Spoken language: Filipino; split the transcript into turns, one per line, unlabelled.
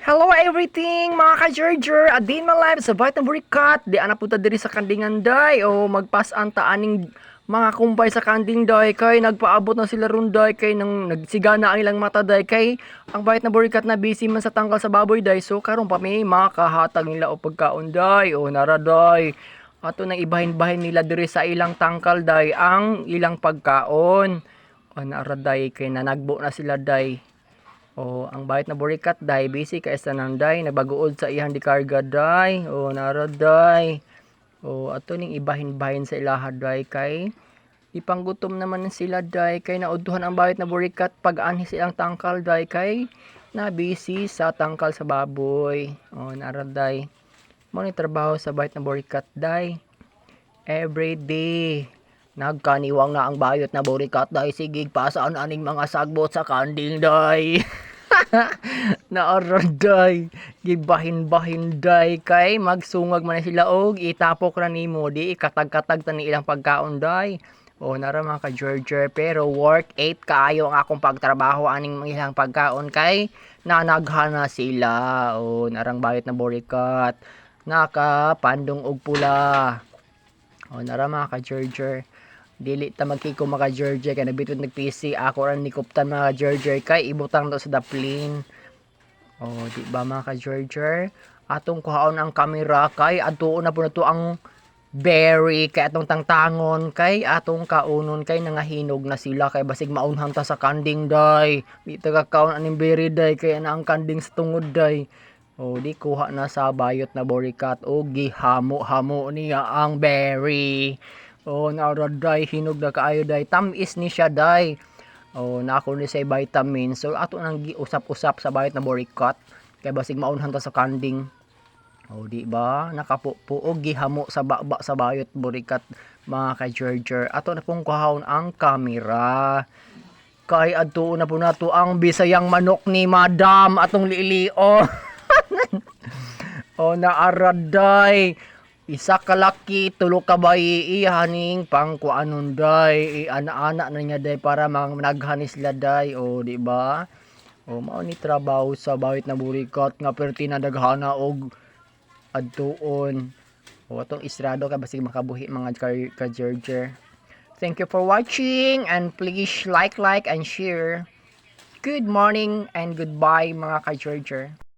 Hello everything mga ka-Gerger, adin my live sa Bite ng Burikat. Di ana punta diri sa Kandingan day o magpasan ta aning mga kumpay sa Kanding day kay nagpaabot na sila ron day kay nang nagsigana ang ilang mata day kay ang Bite ng Burikat na busy man sa tangkal sa baboy day so karon pa may makahatag nila o pagkaon day o nara day. Ato nang ibahin-bahin nila diri sa ilang tangkal day ang ilang pagkaon. O nara day kay nanagbo na sila day. O, ang Bite ng Burikat, day, busy ka sa nanday, nagbaguod sa ihan di karga, day. O, nara, day. O, ato ning ibahin-bahin sa ilaha, day, kay ipanggutom naman sila, day, kay nauduhan ang Bite ng Burikat, pag-anhi silang tangkal, day, kay na busy sa tangkal sa baboy. O, nara, day. Mo ni trabaho sa Bite ng Burikat, day. Every day. Nagkaniwang na ang bayot na burikat, day. Sige, pasaan aning mga sagbot sa kanding, day. Naaraday gibahin-bahin day kay magsungag man sila og itapok ra nimo di ikatag-katag tani ilang pagkaon day o nara mga ka-Gerger pero work 8 kaayo ang akong pagtrabaho aning ilang pagkaon kay nanaghana sila o narang bayot na burikat nakapandong og pula o nara mga ka-Gerger dili ta magkiko mga Gerger kay nabitod nag PC ako ra nikuptan mga Gerger kay ibutang to sa daplin. Oh, di ba mga Gerger? Atong kuhaon ang kamera kay adtuon na po na to ang berry kay atong tangtangon kay atong kaunon kay nangahinog na sila kay basig maunhan ta sa kanding day. Di ta kakaon aning berry day kay ana ang kanding sa tungod day. Oh, di kuha na sa bayot na burikat o gihamo-hamo niya ang berry. Oh, naaraday hinog na kaayo day. Tamis ni siya day. Oh, nako ni say vitamin. So ato nang giusap-usap sa bayot na burikat kay basig maunhan ta sa kanding. Oh, di ba? Nakapuog gihamo sa baba sa bayot burikat mga ka-Gerger. Ato na pong kuhaon ang kamera. Kay adto na po nato ang bisayang manok ni Madam atong lilio. O naaraday isa ka laki tulo ka bayi ihaning pangkuanon day ana-ana na niya day para managhan sila day o di ba o mao ni trabaho sa bawit na burikat nga perti na daghana og adtuon o atong isrado kay basig makabuhi mga ka-Gerger. Thank you for watching and please like and share. Good morning and goodbye mga ka-Gerger.